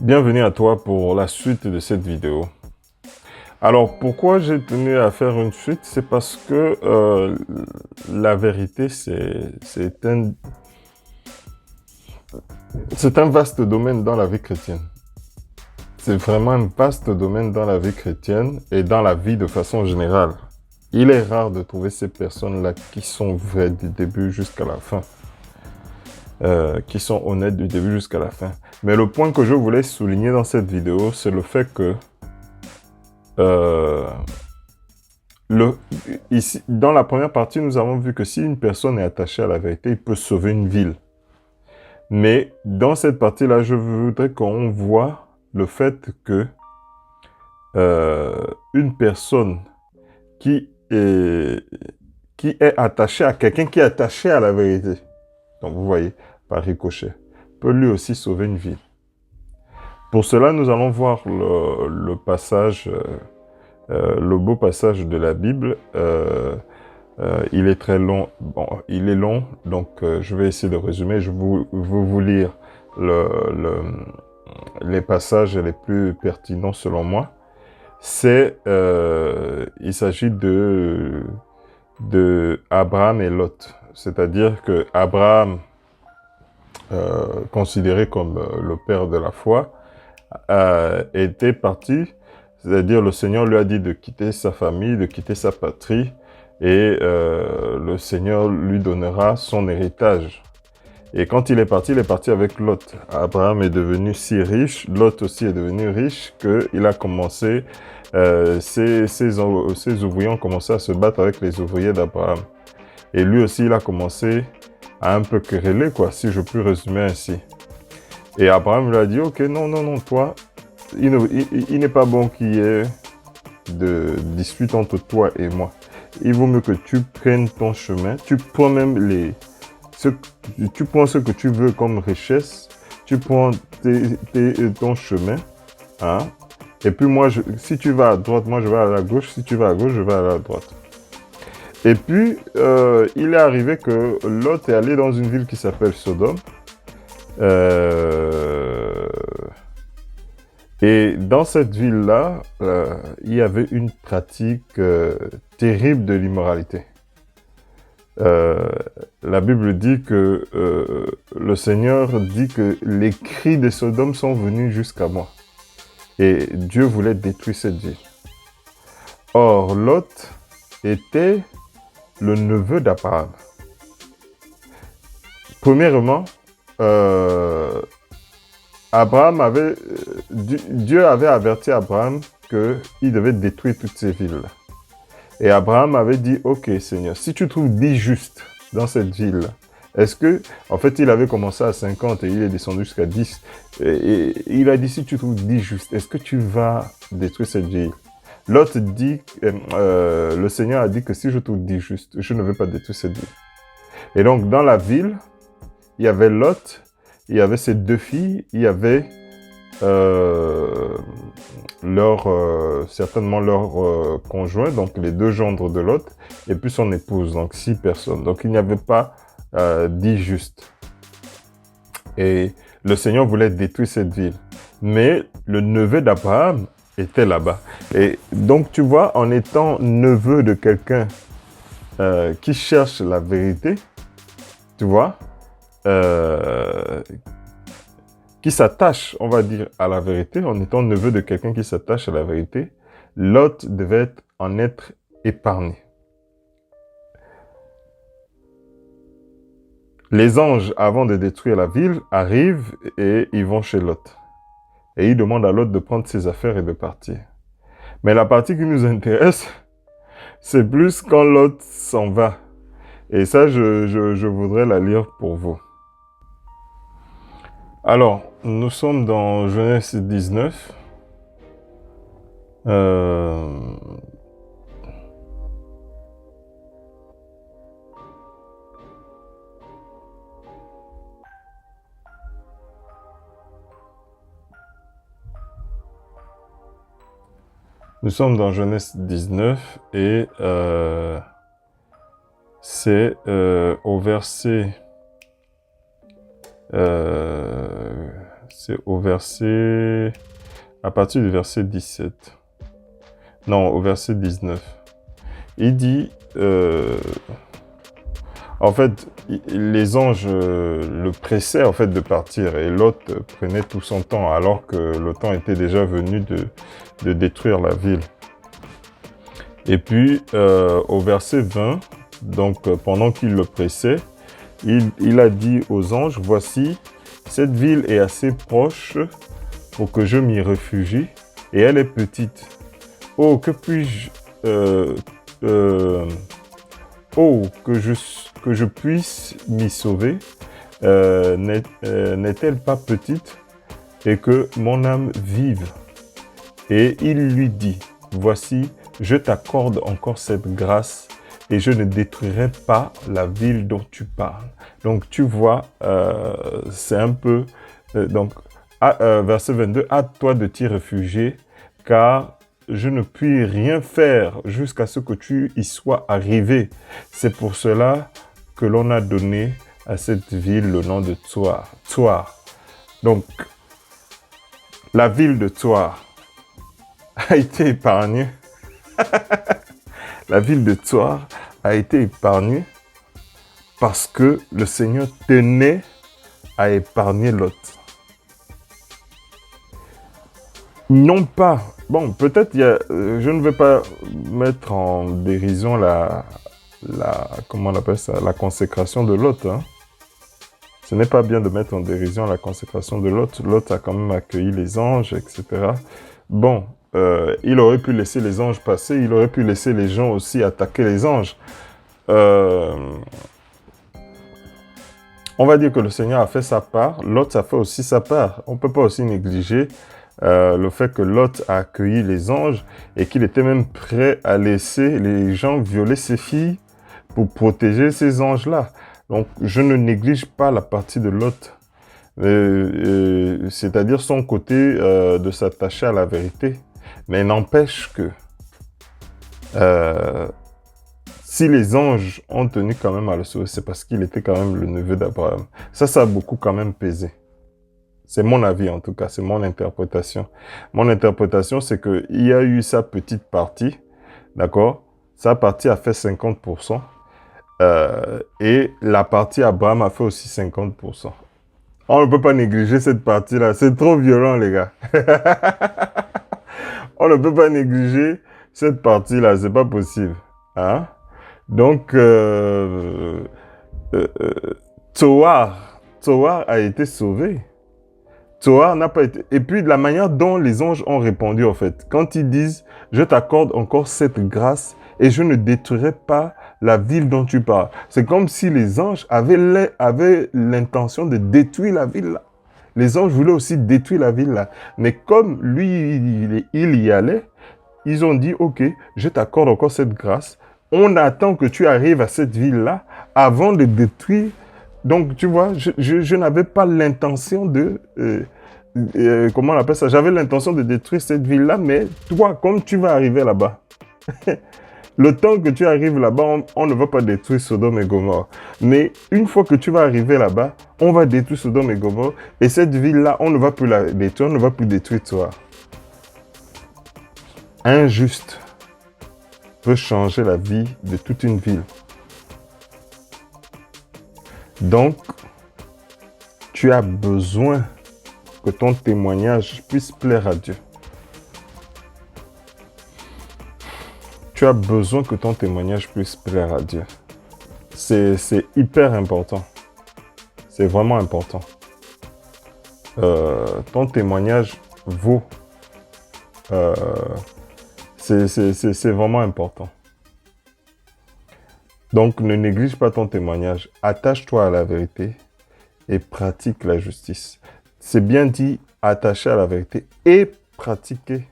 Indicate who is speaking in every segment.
Speaker 1: Bienvenue à toi pour la suite de cette vidéo. Alors, pourquoi j'ai tenu à faire une suite? C'est parce que la vérité, c'est un vaste domaine dans la vie chrétienne. C'est vraiment un vaste domaine dans la vie chrétienne et dans la vie de façon générale. Il est rare de trouver ces personnes-là qui sont vraies du début jusqu'à la fin. Qui sont honnêtes du début jusqu'à la fin. Mais le point que je voulais souligner dans cette vidéo, c'est le fait que ici, dans la première partie, nous avons vu que si une personne est attachée à la vérité, il peut sauver une ville. Mais dans cette partie-là, je voudrais qu'on voit le fait que une personne qui est attachée à quelqu'un qui est attaché à la vérité, donc vous voyez, par ricochet, peut lui aussi sauver une ville. Pour cela, nous allons voir le passage, le beau passage de la Bible. Il est très long. Bon, il est long, donc je vais essayer de résumer. Je vais vous lire les passages les plus pertinents selon moi. Il s'agit de Abraham et Lot. C'est-à-dire que Abraham, considéré comme le père de la foi, était parti, c'est-à-dire le Seigneur lui a dit de quitter sa famille, de quitter sa patrie, et le Seigneur lui donnera son héritage. Et quand il est parti avec Lot. Abraham est devenu si riche, Lot aussi est devenu riche, qu'il a commencé, ses ouvriers ont commencé à se battre avec les ouvriers d'Abraham. Et lui aussi, il a commencé à un peu quereller, quoi, si je puis résumer ainsi. Et Abraham lui a dit, ok, non, toi, il n'est pas bon qu'il y ait de dispute entre toi et moi. Il vaut mieux que tu prennes ton chemin, tu prends même tu prends ce que tu veux comme richesse, tu prends ton chemin, hein, et puis moi, si tu vas à droite, moi je vais à la gauche, si tu vas à gauche, je vais à la droite. Et puis, il est arrivé que Lot est allé dans une ville qui s'appelle Sodome. Et dans cette ville-là, il y avait une pratique terrible de l'immoralité. La Bible dit que le Seigneur dit que les cris de Sodome sont venus jusqu'à moi. Et Dieu voulait détruire cette ville. Or, Lot était le neveu d'Abraham. Premièrement, Dieu avait averti Abraham qu'il devait détruire toutes ces villes. Et Abraham avait dit, ok Seigneur, si tu trouves 10 justes dans cette ville, est-ce que, en fait il avait commencé à 50 et il est descendu jusqu'à 10, et il a dit, si tu trouves 10 justes, est-ce que tu vas détruire cette ville? L'autre dit, le Seigneur a dit que si je trouve 10 justes, je ne vais pas détruire cette ville. Et donc dans la ville, il y avait Lot, il y avait ses deux filles, il y avait certainement leur conjoint, donc les deux gendres de Lot, et puis son épouse, donc 6 personnes. Donc il n'y avait pas 10 justes. Et le Seigneur voulait détruire cette ville. Mais le neveu d'Abraham était là-bas. Et donc tu vois, en étant neveu de quelqu'un qui cherche la vérité, tu vois, qui s'attache, on va dire, à la vérité, en étant neveu de quelqu'un qui s'attache à la vérité, Lot devait en être épargné. Les anges, avant de détruire la ville, arrivent et ils vont chez Lot. Et ils demandent à Lot de prendre ses affaires et de partir. Mais la partie qui nous intéresse, c'est plus quand Lot s'en va. Et ça, je voudrais la lire pour vous. Alors, nous sommes dans Genèse 19. Nous sommes dans Genèse 19 et c'est au verset c'est au verset... À partir du verset 17. Non, au verset 19. Il dit... en fait, les anges le pressaient en fait de partir et Lot prenait tout son temps alors que le temps était déjà venu de détruire la ville. Et puis, au verset 20, donc pendant qu'il le pressait, il a dit aux anges, « Voici, cette ville est assez proche pour que je m'y réfugie et elle est petite. Oh, que puis-je... oh, que je puisse m'y sauver, n'est-elle pas petite et que mon âme vive? » Et il lui dit, « Voici, je t'accorde encore cette grâce et je ne détruirai pas la ville dont tu parles. » Donc tu vois, c'est un peu... verset 22, « Hâte-toi de t'y réfugier, car je ne puis rien faire jusqu'à ce que tu y sois arrivé. C'est pour cela que l'on a donné à cette ville le nom de Tsoar. » Tsoar. Donc, la ville de Tsoar a été épargnée. La ville de Tsoar a été épargnée parce que le Seigneur tenait à épargner Lot. Non pas. Bon, peut-être je ne vais pas mettre en dérision comment on appelle ça, la consécration de Lot. Hein. Ce n'est pas bien de mettre en dérision la consécration de Lot. Lot a quand même accueilli les anges, etc. Bon, il aurait pu laisser les anges passer, il aurait pu laisser les gens aussi attaquer les anges. On va dire que le Seigneur a fait sa part, Lot a fait aussi sa part. On ne peut pas aussi négliger le fait que Lot a accueilli les anges et qu'il était même prêt à laisser les gens violer ses filles pour protéger ces anges-là. Donc, je ne néglige pas la partie de Lot, c'est-à-dire son côté de s'attacher à la vérité. Mais n'empêche que si les anges ont tenu quand même à le sauver, c'est parce qu'il était quand même le neveu d'Abraham. Ça a beaucoup quand même pesé. C'est mon avis en tout cas, c'est mon interprétation. Mon interprétation, c'est qu'il y a eu sa petite partie, d'accord? Sa partie a fait 50%. Et la partie Abraham a fait aussi 50%. On ne peut pas négliger cette partie-là. C'est trop violent, les gars. On ne peut pas négliger cette partie-là. C'est pas possible. Hein? Donc, Tsoar a été sauvé. Tsoar n'a pas été... Et puis, de la manière dont les anges ont répondu, en fait. Quand ils disent, je t'accorde encore cette grâce et je ne détruirai pas la ville dont tu parles. C'est comme si les anges avaient l'intention de détruire la ville là. Les anges voulaient aussi détruire la ville là. Mais comme lui, il y allait, ils ont dit, ok, je t'accorde encore cette grâce. On attend que tu arrives à cette ville là avant de détruire. Donc, tu vois, je n'avais pas l'intention de... comment on appelle ça? J'avais l'intention de détruire cette ville-là, mais toi, comme tu vas arriver là-bas, le temps que tu arrives là-bas, on ne va pas détruire Sodome et Gomorrhe. Mais une fois que tu vas arriver là-bas, on va détruire Sodome et Gomorrhe. Et cette ville-là, on ne va plus la détruire, on ne va plus détruire toi. Un juste peut changer la vie de toute une ville. Donc, tu as besoin que ton témoignage puisse plaire à Dieu. Tu as besoin que ton témoignage puisse plaire à Dieu. C'est hyper important. C'est vraiment important. Ton témoignage vaut. C'est vraiment important. Donc, ne néglige pas ton témoignage. Attache-toi à la vérité et pratique la justice. C'est bien dit, attacher à la vérité et pratiquer.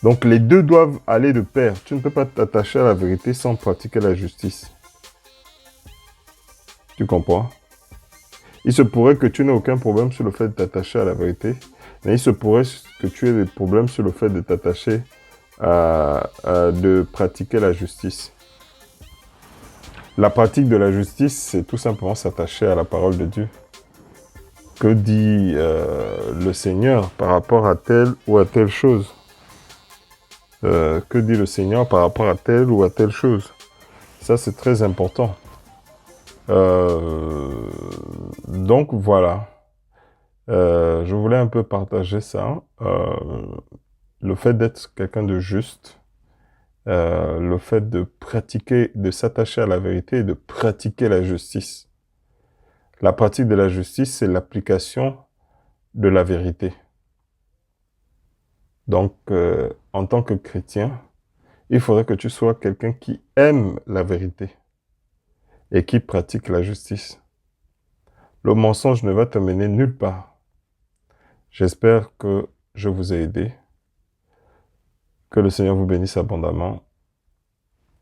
Speaker 1: Donc, les deux doivent aller de pair. Tu ne peux pas t'attacher à la vérité sans pratiquer la justice. Tu comprends? Il se pourrait que tu n'aies aucun problème sur le fait de t'attacher à la vérité, mais il se pourrait que tu aies des problèmes sur le fait de t'attacher de pratiquer la justice. La pratique de la justice, c'est tout simplement s'attacher à la parole de Dieu. Que dit le Seigneur par rapport à telle ou à telle chose? Que dit le Seigneur par rapport à telle ou à telle chose? Ça, c'est très important. Donc, voilà. Je voulais un peu partager ça. Le fait d'être quelqu'un de juste, le fait de pratiquer, de s'attacher à la vérité et de pratiquer la justice. La pratique de la justice, c'est l'application de la vérité. Donc, en tant que chrétien, il faudrait que tu sois quelqu'un qui aime la vérité et qui pratique la justice. Le mensonge ne va te mener nulle part. J'espère que je vous ai aidé. Que le Seigneur vous bénisse abondamment.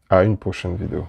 Speaker 1: À une prochaine vidéo.